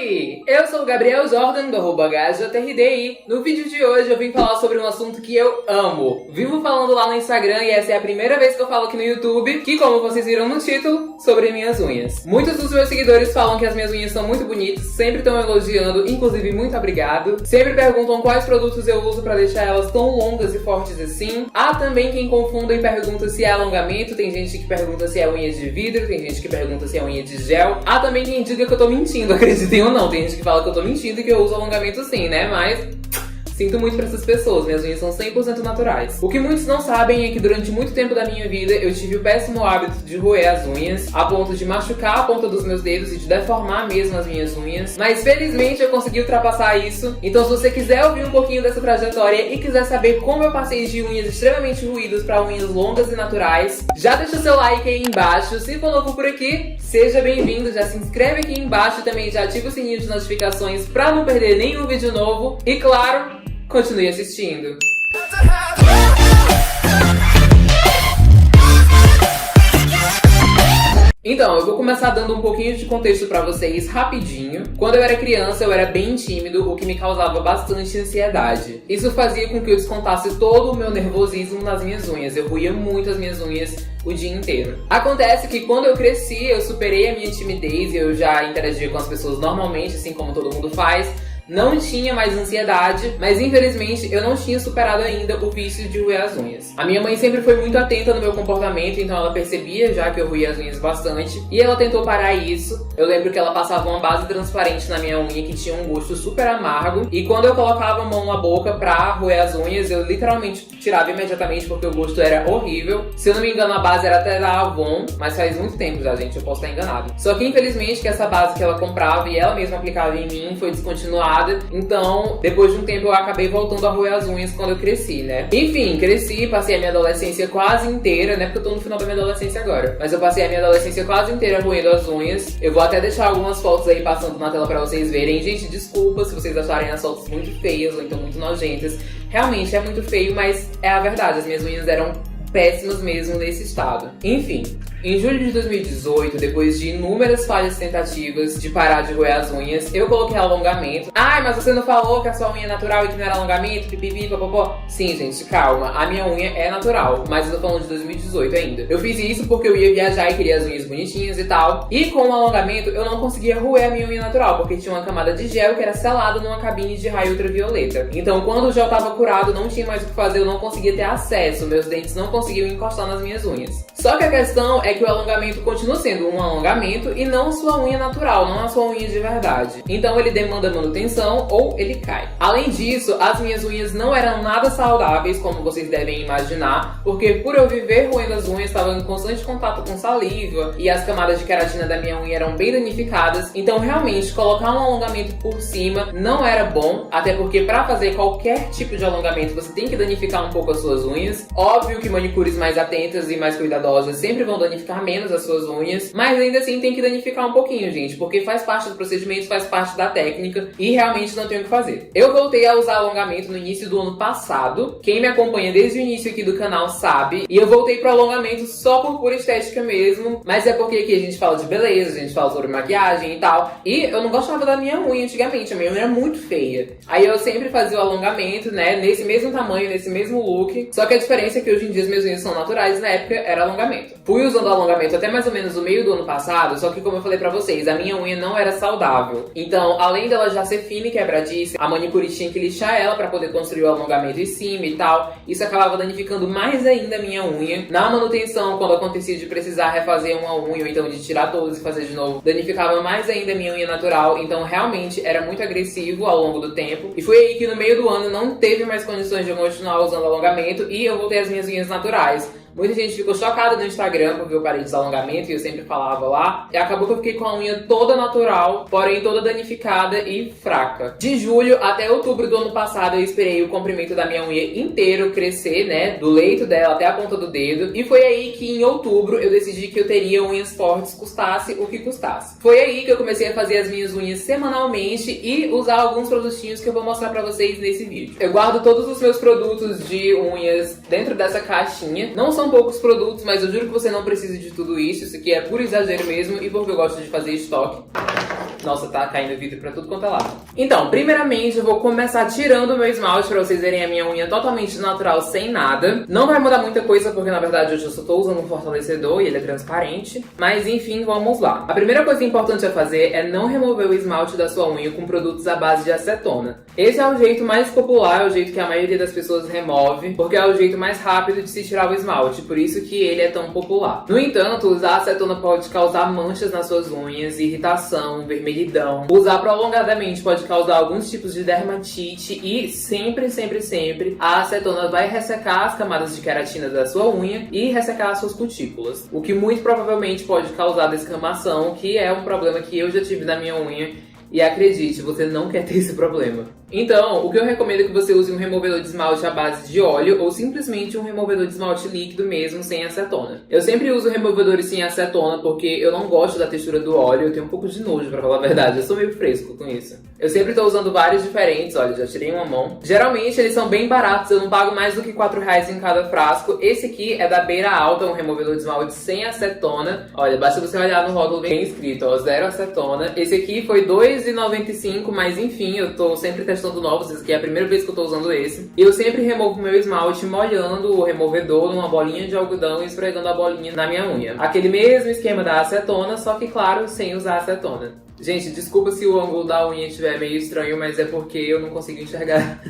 Oi! Eu sou o Gabriel Jordan, do @HJRDI. No vídeo de hoje eu vim falar sobre um assunto que eu amo. Vivo falando lá no Instagram e essa é a primeira vez que eu falo aqui no YouTube, que, como vocês viram no título, sobre minhas unhas. Muitos dos meus seguidores falam que as minhas unhas são muito bonitas, sempre estão elogiando, inclusive muito obrigado. Sempre perguntam quais produtos eu uso pra deixar elas tão longas e fortes assim. Há também quem confunda e pergunta se é alongamento, tem gente que pergunta se é unha de vidro, tem gente que pergunta se é unha de gel. Há também quem diga que eu tô mentindo, acreditem ou não. Tem gente que fala que eu tô mentindo e que eu uso alongamento sim, né? Mas sinto muito pra essas pessoas, minhas unhas são 100% naturais. O que muitos não sabem é que durante muito tempo da minha vida eu tive o péssimo hábito de roer as unhas, a ponto de machucar a ponta dos meus dedos e de deformar mesmo as minhas unhas. Mas felizmente eu consegui ultrapassar isso. Então se você quiser ouvir um pouquinho dessa trajetória e quiser saber como eu passei de unhas extremamente ruídas pra unhas longas e naturais, já deixa o seu like aí embaixo. Se for novo por aqui, seja bem-vindo, já se inscreve aqui embaixo e também já ativa o sininho de notificações pra não perder nenhum vídeo novo. E claro, continue assistindo. Então, eu vou começar dando um pouquinho de contexto pra vocês rapidinho. Quando eu era criança, eu era bem tímido, o que me causava bastante ansiedade. Isso fazia com que eu descontasse todo o meu nervosismo nas minhas unhas. Eu roía muito as minhas unhas o dia inteiro. Acontece que quando eu cresci, eu superei a minha timidez e eu já interagia com as pessoas normalmente, assim como todo mundo faz. Não tinha mais ansiedade, mas infelizmente eu não tinha superado ainda o vício de roer as unhas. A minha mãe sempre foi muito atenta no meu comportamento, então ela percebia já que eu roía as unhas bastante e ela tentou parar isso. Eu lembro que ela passava uma base transparente na minha unha que tinha um gosto super amargo e quando eu colocava a mão na boca pra roer as unhas, eu literalmente tirava imediatamente porque o gosto era horrível. Se eu não me engano, a base era até da Avon, mas faz muito tempo já, gente, eu posso estar enganado. Só que infelizmente que essa base que ela comprava e ela mesma aplicava em mim foi descontinuada. Então, depois de um tempo eu acabei voltando a roer as unhas quando eu cresci, né? Enfim, cresci, passei a minha adolescência quase inteira, né? Porque eu tô no final da minha adolescência agora. Mas eu passei a minha adolescência quase inteira roendo as unhas. Eu vou até deixar algumas fotos aí passando na tela pra vocês verem. Gente, desculpa se vocês acharem as fotos muito feias ou então muito nojentas. Realmente é muito feio, mas é a verdade. As minhas unhas eram péssimas mesmo nesse estado. Enfim, em julho de 2018, depois de inúmeras falhas tentativas de parar de roer as unhas, eu coloquei alongamento. Ai, mas você não falou que a sua unha é natural e que não era alongamento? Pipipi, papapó. Sim, gente, calma. A minha unha é natural, mas eu tô falando de 2018 ainda. Eu fiz isso porque eu ia viajar e queria as unhas bonitinhas e tal. E com o alongamento, eu não conseguia roer a minha unha natural, porque tinha uma camada de gel que era selada numa cabine de raio ultravioleta. Então, quando o gel tava curado, não tinha mais o que fazer, eu não conseguia ter acesso. Meus dentes não conseguiam encostar nas minhas unhas. Só que a questão é que o alongamento continua sendo um alongamento e não sua unha natural, não a sua unha de verdade. Então ele demanda manutenção ou ele cai. Além disso, as minhas unhas não eram nada saudáveis, como vocês devem imaginar, porque por eu viver roendo as unhas, estava em constante contato com saliva e as camadas de queratina da minha unha eram bem danificadas. Então realmente colocar um alongamento por cima não era bom, até porque para fazer qualquer tipo de alongamento você tem que danificar um pouco as suas unhas. Óbvio que manicures mais atentas e mais cuidadosas sempre vão danificar menos as suas unhas, mas ainda assim tem que danificar um pouquinho, gente, porque faz parte do procedimento, faz parte da técnica e realmente não tem o que fazer. Eu voltei a usar alongamento no início do ano passado, quem me acompanha desde o início aqui do canal sabe, e eu voltei pro alongamento só por pura estética mesmo, mas é porque aqui a gente fala de beleza, a gente fala sobre maquiagem e tal, e eu não gostava da minha unha antigamente, a minha unha era muito feia. Aí eu sempre fazia o alongamento, né, nesse mesmo tamanho, nesse mesmo look, só que a diferença é que hoje em dia as minhas unhas são naturais, na época era alongamento. Fui usando alongamento até mais ou menos o meio do ano passado, só que como eu falei pra vocês, a minha unha não era saudável. Então, além dela já ser fina e quebradiça, a manicure tinha que lixar ela pra poder construir o alongamento em cima e tal. Isso acabava danificando mais ainda a minha unha. Na manutenção, quando acontecia de precisar refazer uma unha, ou então de tirar todas e fazer de novo, danificava mais ainda a minha unha natural. Então, realmente, era muito agressivo ao longo do tempo. E foi aí que no meio do ano não teve mais condições de eu continuar usando alongamento e eu voltei às minhas unhas naturais. Muita gente ficou chocada no Instagram porque eu parei de usar alongamento e eu sempre falava lá. E acabou que eu fiquei com a unha toda natural, porém toda danificada e fraca. De julho até outubro do ano passado eu esperei o comprimento da minha unha inteiro crescer, né? Do leito dela até a ponta do dedo. E foi aí que em outubro eu decidi que eu teria unhas fortes, custasse o que custasse. Foi aí que eu comecei a fazer as minhas unhas semanalmente e usar alguns produtinhos que eu vou mostrar pra vocês nesse vídeo. Eu guardo todos os meus produtos de unhas dentro dessa caixinha. Não são poucos produtos, mas eu juro que você não precisa de tudo isso. Isso aqui é puro exagero mesmo e porque eu gosto de fazer estoque. Nossa, tá caindo vidro pra tudo quanto é lado. Então, primeiramente, eu vou começar tirando o meu esmalte pra vocês verem a minha unha totalmente natural, sem nada. Não vai mudar muita coisa, porque na verdade hoje eu só tô usando um fortalecedor e ele é transparente. Mas enfim, vamos lá. A primeira coisa importante a fazer é não remover o esmalte da sua unha com produtos à base de acetona. Esse é o jeito mais popular, é o jeito que a maioria das pessoas remove, porque é o jeito mais rápido de se tirar o esmalte, por isso que ele é tão popular. No entanto, usar acetona pode causar manchas nas suas unhas, irritação, vermelhidão. Usar prolongadamente pode causar alguns tipos de dermatite e sempre, a acetona vai ressecar as camadas de queratina da sua unha e ressecar as suas cutículas, o que muito provavelmente pode causar descamação, que é um problema que eu já tive na minha unha. E acredite, você não quer ter esse problema. Então, o que eu recomendo é que você use um removedor de esmalte à base de óleo ou simplesmente um removedor de esmalte líquido mesmo, sem acetona. Eu sempre uso removedores sem acetona porque eu não gosto da textura do óleo, eu tenho um pouco de nojo, pra falar a verdade, eu sou meio fresco com isso. Eu sempre tô usando vários diferentes, olha, já tirei uma mão. Geralmente eles são bem baratos, eu não pago mais do que R$4 em cada frasco. Esse aqui é da Beira Alta, um removedor de esmalte sem acetona. Olha, basta você olhar no rótulo bem escrito, ó, 0 acetona. Esse aqui foi R$2,95, mas enfim, eu tô sempre testando novos, esse aqui é a primeira vez que eu tô usando esse. E eu sempre removo meu esmalte molhando o removedor numa bolinha de algodão e esfregando a bolinha na minha unha. Aquele mesmo esquema da acetona, só que claro, sem usar acetona. Gente, desculpa se o ângulo da unha estiver meio estranho, mas é porque eu não consigo enxergar.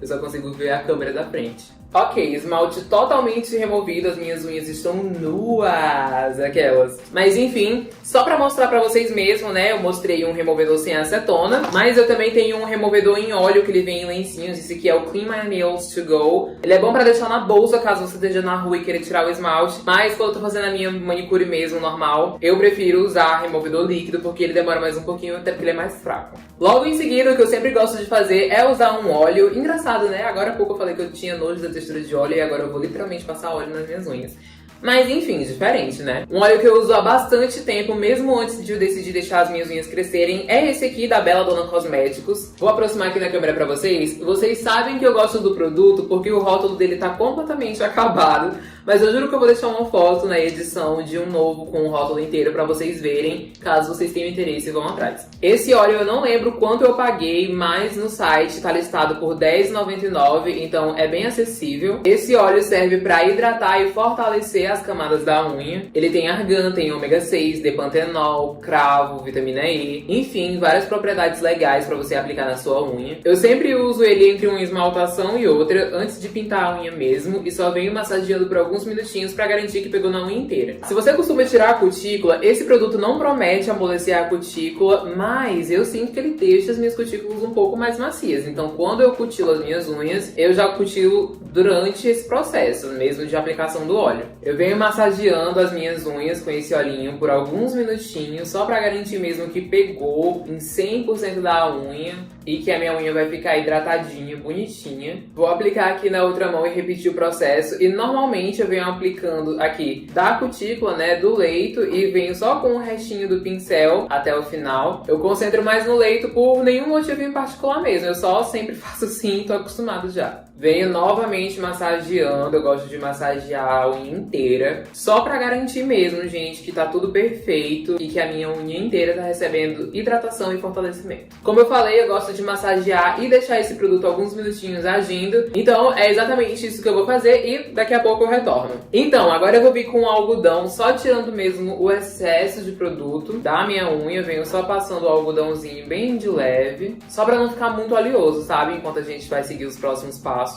Eu só consigo ver a câmera da frente. Ok, esmalte totalmente removido, as minhas unhas estão nuas, aquelas. Mas enfim, só pra mostrar pra vocês mesmo, né, eu mostrei um removedor sem acetona, mas eu também tenho um removedor em óleo que ele vem em lencinhos, esse aqui é o Clean My Nails To Go. Ele é bom pra deixar na bolsa caso você esteja na rua e queira tirar o esmalte, mas quando eu tô fazendo a minha manicure mesmo, normal, eu prefiro usar removedor líquido porque ele demora mais um pouquinho, até porque ele é mais fraco. Logo em seguida, o que eu sempre gosto de fazer é usar um óleo. Engraçado, né? Agora há pouco eu falei que eu tinha nojo da textura de óleo e agora eu vou literalmente passar óleo nas minhas unhas. Mas enfim, diferente, né? Um óleo que eu uso há bastante tempo, mesmo antes de eu decidir deixar as minhas unhas crescerem, é esse aqui da Bela Donna Cosméticos. Vou aproximar aqui na câmera pra vocês. Vocês sabem que eu gosto do produto porque o rótulo dele tá completamente acabado. Mas eu juro que eu vou deixar uma foto na edição de um novo com o rótulo inteiro pra vocês verem, caso vocês tenham interesse e vão atrás. Esse óleo eu não lembro quanto eu paguei, mas no site tá listado por R$10,99, então é bem acessível. Esse óleo serve pra hidratar e fortalecer as camadas da unha. Ele tem argan, tem ômega 6, depantenol, cravo, vitamina E, enfim, várias propriedades legais pra você aplicar na sua unha. Eu sempre uso ele entre uma esmaltação e outra, antes de pintar a unha mesmo, e só venho massageando por alguns minutinhos pra garantir que pegou na unha inteira. Se você costuma tirar a cutícula, esse produto não promete amolecer a cutícula, mas eu sinto que ele deixa as minhas cutículas um pouco mais macias. Então, quando eu cutilo as minhas unhas, eu já cutilo durante esse processo mesmo de aplicação do óleo. Eu venho massageando as minhas unhas com esse olhinho por alguns minutinhos, só pra garantir mesmo que pegou em 100% da unha e que a minha unha vai ficar hidratadinha, bonitinha. Vou aplicar aqui na outra mão e repetir o processo. E normalmente eu venho aplicando aqui da cutícula, né, do leito, e venho só com o restinho do pincel até o final. Eu concentro mais no leito por nenhum motivo em particular mesmo. Eu só sempre faço assim, tô acostumado já. Venho novamente massageando, eu gosto de massagear a unha inteira, só pra garantir mesmo, gente, que tá tudo perfeito e que a minha unha inteira tá recebendo hidratação e fortalecimento. Como eu falei, eu gosto de massagear e deixar esse produto alguns minutinhos agindo, então é exatamente isso que eu vou fazer e daqui a pouco eu retorno. Então, agora eu vou vir com o algodão, só tirando mesmo o excesso de produto da minha unha, venho só passando o algodãozinho bem de leve, só pra não ficar muito oleoso, sabe? Enquanto a gente vai seguir os próximos passos.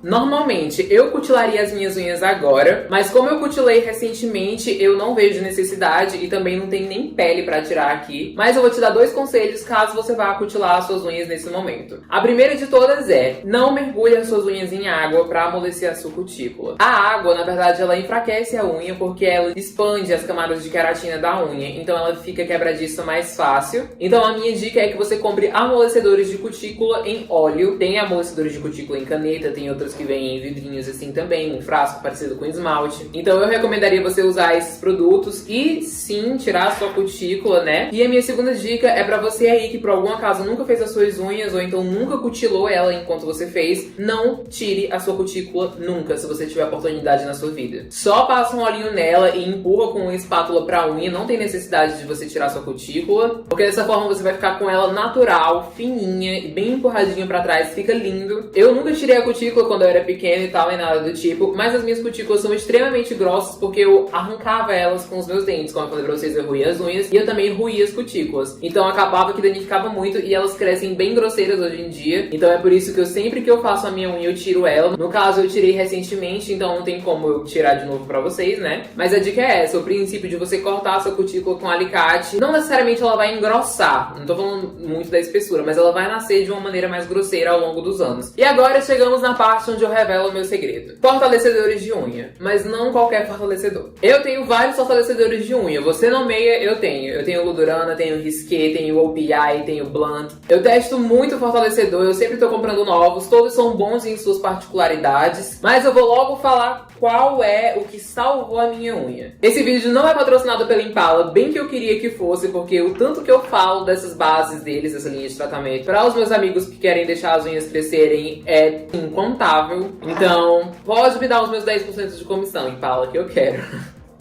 Normalmente, eu cutilaria as minhas unhas agora, mas como eu cutilei recentemente, eu não vejo necessidade e também não tem nem pele pra tirar aqui. Mas eu vou te dar 2 conselhos caso você vá cutilar as suas unhas nesse momento. A primeira de todas é, não mergulhe as suas unhas em água pra amolecer a sua cutícula. A água, na verdade, ela enfraquece a unha porque ela expande as camadas de queratina da unha, então ela fica quebradiça mais fácil. Então a minha dica é que você compre amolecedores de cutícula em óleo. Tem amolecedores de cutícula em caneta, tem outras outros que vêm em vidrinhos assim também, um frasco parecido com esmalte. Então eu recomendaria você usar esses produtos e sim, tirar a sua cutícula, né? E a minha segunda dica é pra você aí que por algum acaso nunca fez as suas unhas ou então nunca cutilou ela enquanto você fez, não tire a sua cutícula nunca, se você tiver oportunidade na sua vida. Só passa um olhinho nela e empurra com uma espátula pra unha, não tem necessidade de você tirar a sua cutícula, porque dessa forma você vai ficar com ela natural, fininha e bem empurradinha pra trás, fica lindo. Eu nunca tirei a cutícula quando eu era pequena e tal, e nada do tipo, mas as minhas cutículas são extremamente grossas porque eu arrancava elas com os meus dentes. Como eu falei pra vocês, eu ruía as unhas e eu também ruía as cutículas. Então acabava que danificava muito e elas crescem bem grosseiras hoje em dia. Então é por isso que eu sempre que eu faço a minha unha, eu tiro ela. No caso, eu tirei recentemente, então não tem como eu tirar de novo pra vocês, né? Mas a dica é essa, o princípio de você cortar a sua cutícula com alicate. Não necessariamente ela vai engrossar, não tô falando muito da espessura, mas ela vai nascer de uma maneira mais grosseira ao longo dos anos. E agora chegamos na parte onde eu revelo o meu segredo. Fortalecedores de unha, mas não qualquer fortalecedor. Eu tenho vários fortalecedores de unha, você nomeia, eu tenho. Eu tenho Ludurana, tenho Risqué, tenho OPI, tenho Blunt. Eu testo muito fortalecedor, eu sempre tô comprando novos, todos são bons em suas particularidades, mas eu vou logo falar qual é o que salvou a minha unha. Esse vídeo não é patrocinado pela Impala, bem que eu queria que fosse, porque o tanto que eu falo dessas bases deles, dessa linha de tratamento, para os meus amigos que querem deixar as unhas crescerem é incontável. Então, pode me dar os meus 10% de comissão, Impala, que eu quero.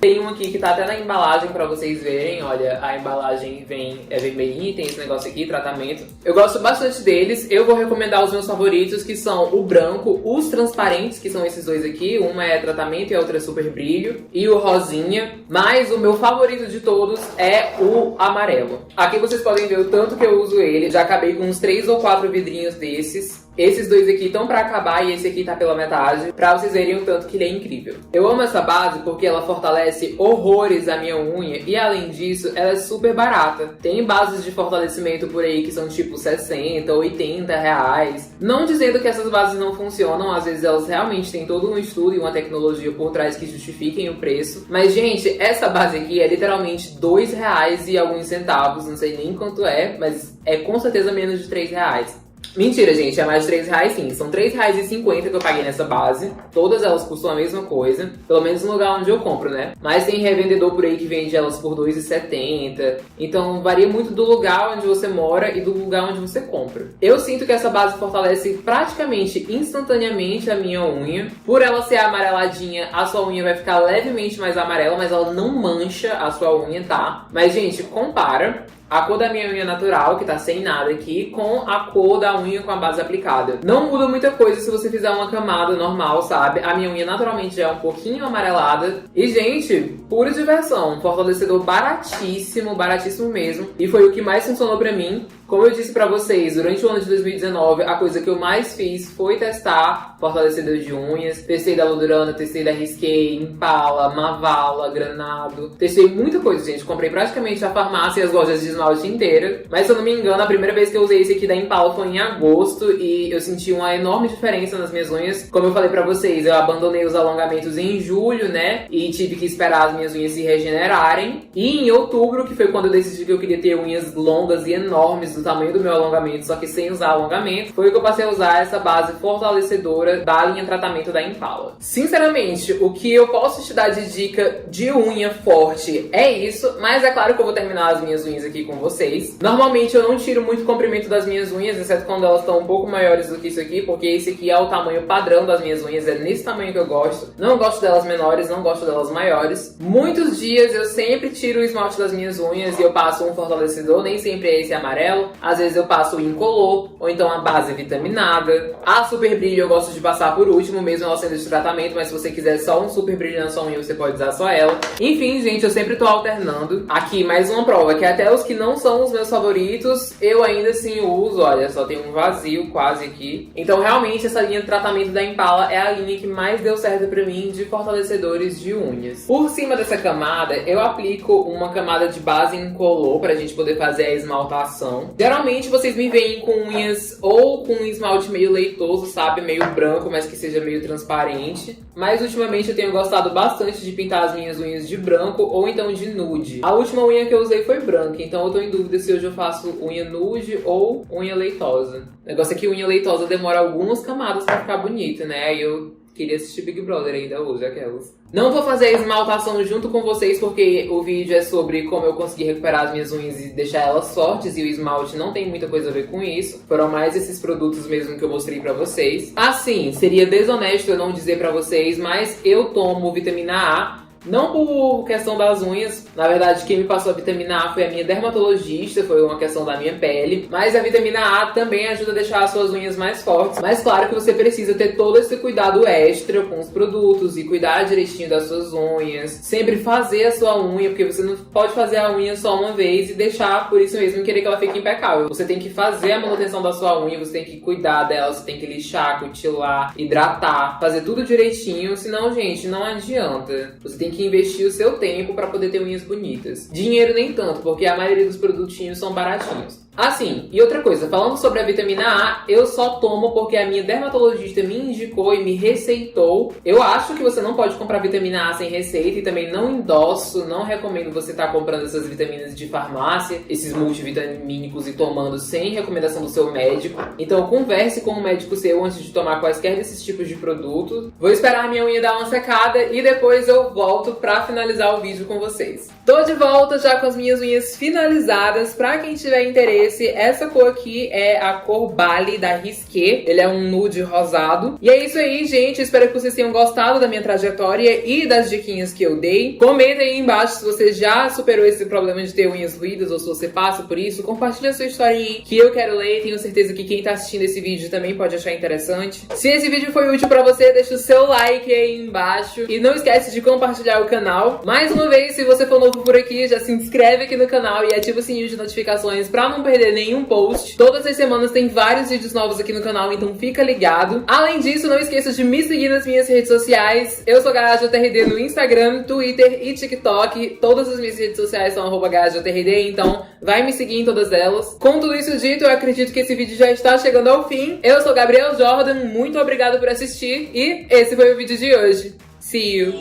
Tem um aqui que tá até na embalagem pra vocês verem, olha, a embalagem vem vermelhinha, tem esse negócio aqui, tratamento. Eu gosto bastante deles, eu vou recomendar os meus favoritos, que são o branco, os transparentes, que são esses dois aqui, uma é tratamento e a outra é super brilho, e o rosinha, mas o meu favorito de todos é o amarelo. Aqui vocês podem ver o tanto que eu uso ele, já acabei com uns 3 ou 4 vidrinhos desses. Esses dois aqui estão pra acabar e esse aqui tá pela metade, pra vocês verem o tanto que ele é incrível. Eu amo essa base porque ela fortalece horrores a minha unha e além disso, ela é super barata. Tem bases de fortalecimento por aí que são tipo 60, 80 reais. Não dizendo que essas bases não funcionam, às vezes elas realmente têm todo um estudo e uma tecnologia por trás que justifiquem o preço. Mas gente, essa base aqui é literalmente 2 reais e alguns centavos, não sei nem quanto é, mas é com certeza menos de 3 reais. Mentira, gente, é mais de 3 reais sim. São R$3,50 que eu paguei nessa base. Todas elas custam a mesma coisa. Pelo menos no lugar onde eu compro, né? Mas tem revendedor por aí que vende elas por R$2,70. Então varia muito do lugar onde você mora e do lugar onde você compra. Eu sinto que essa base fortalece praticamente instantaneamente a minha unha. Por ela ser amareladinha, a sua unha vai ficar levemente mais amarela, mas ela não mancha a sua unha, tá? Mas, gente, compara a cor da minha unha natural, que tá sem nada aqui, com a cor da unha com a base aplicada. Não muda muita coisa se você fizer uma camada normal, sabe? A minha unha naturalmente já é um pouquinho amarelada. E, gente, pura diversão. Um fortalecedor baratíssimo, baratíssimo mesmo. E foi o que mais funcionou pra mim. Como eu disse pra vocês, durante o ano de 2019, a coisa que eu mais fiz foi testar fortalecedor de unhas. Testei da Ludurana, testei da Risqué, Impala, Mavala, Granado. Testei muita coisa, gente. Comprei praticamente a farmácia e as lojas de esmalte inteira. Mas se eu não me engano, a primeira vez que eu usei esse aqui da Impala foi em agosto e eu senti uma enorme diferença nas minhas unhas. Como eu falei pra vocês, eu abandonei os alongamentos em julho, né? E tive que esperar as minhas unhas se regenerarem. E em outubro, que foi quando eu decidi que eu queria ter unhas longas e enormes do tamanho do meu alongamento, só que sem usar alongamento, foi que eu passei a usar essa base fortalecedora da linha tratamento da Impala. Sinceramente, o que eu posso te dar de dica de unha forte é isso, mas é claro que eu vou terminar as minhas unhas aqui com vocês. Normalmente eu não tiro muito comprimento das minhas unhas, exceto quando elas estão um pouco maiores do que isso aqui, porque esse aqui é o tamanho padrão das minhas unhas, é nesse tamanho que eu gosto. Não gosto delas menores, não gosto delas maiores. Muitos dias eu sempre tiro o esmalte das minhas unhas e eu passo um fortalecedor, nem sempre é esse amarelo. Às vezes eu passo o incolor, ou então a base vitaminada. A super brilho eu gosto de passar por último, mesmo ela sendo de tratamento, mas se você quiser só um super brilho na sua unha, você pode usar só ela. Enfim, gente, eu sempre tô alternando. Aqui, mais uma prova, que até os que não são os meus favoritos, eu ainda assim uso. Olha, só tem um vazio quase aqui. Então, realmente, essa linha de tratamento da Impala é a linha que mais deu certo pra mim de fortalecedores de unhas. Por cima dessa camada, eu aplico uma camada de base incolor pra gente poder fazer a esmaltação. Geralmente, vocês me veem com unhas ou com um esmalte meio leitoso, sabe? Meio branco. branco, mas que seja meio transparente. Mas ultimamente eu tenho gostado bastante de pintar as minhas unhas de branco ou então de nude. A última unha que eu usei foi branca, então eu tô em dúvida se hoje eu faço unha nude ou unha leitosa. O negócio é que unha leitosa demora algumas camadas pra ficar bonita, né? Aí eu queria assistir Big Brother ainda hoje, aquelas. Não vou fazer a esmaltação junto com vocês, porque o vídeo é sobre como eu consegui recuperar as minhas unhas e deixar elas fortes, e o esmalte não tem muita coisa a ver com isso. Foram mais esses produtos mesmo que eu mostrei pra vocês. Assim, seria desonesto eu não dizer pra vocês, mas eu tomo vitamina A. Não por questão das unhas, na verdade quem me passou a vitamina A foi a minha dermatologista, foi uma questão da minha pele. Mas a vitamina A também ajuda a deixar as suas unhas mais fortes. Mas claro que você precisa ter todo esse cuidado extra com os produtos e cuidar direitinho das suas unhas. Sempre fazer a sua unha, porque você não pode fazer a unha só uma vez e deixar por isso mesmo querer que ela fique impecável. Você tem que fazer a manutenção da sua unha, você tem que cuidar dela, você tem que lixar, cutilar, hidratar, fazer tudo direitinho, senão, gente, não adianta. Você tem que investir o seu tempo para poder ter unhas bonitas. Dinheiro nem tanto, porque a maioria dos produtinhos são baratinhos. Assim, e outra coisa, falando sobre a vitamina A, eu só tomo porque a minha dermatologista me indicou e me receitou. Eu acho que você não pode comprar vitamina A sem receita e também não endosso, não recomendo você estar comprando essas vitaminas de farmácia, esses multivitamínicos e tomando sem recomendação do seu médico. Então converse com o médico seu antes de tomar quaisquer desses tipos de produtos. Vou esperar a minha unha dar uma secada e depois eu volto pra finalizar o vídeo com vocês. Tô de volta já com as minhas unhas finalizadas. Pra quem tiver interesse, essa cor aqui é a cor Bali da Risqué. Ele é um nude rosado. E é isso aí, gente. Espero que vocês tenham gostado da minha trajetória e das diquinhas que eu dei. Comenta aí embaixo se você já superou esse problema de ter unhas ruídas ou se você passa por isso. Compartilha a sua história aí, que eu quero ler. Tenho certeza que quem tá assistindo esse vídeo também pode achar interessante. Se esse vídeo foi útil pra você, deixa o seu like aí embaixo. E não esquece de compartilhar o canal. Mais uma vez, se você for novo por aqui, já se inscreve aqui no canal e ativa o sininho de notificações pra não perder nenhum post. Todas as semanas tem vários vídeos novos aqui no canal, então fica ligado. Além disso, não esqueça de me seguir nas minhas redes sociais. Eu sou GajaTRD no Instagram, Twitter e TikTok. Todas as minhas redes sociais são @GajaTRD, então vai me seguir em todas elas. Com tudo isso dito, eu acredito que esse vídeo já está chegando ao fim. Eu sou Gabriel Jordan, muito obrigada por assistir e esse foi o vídeo de hoje. See you!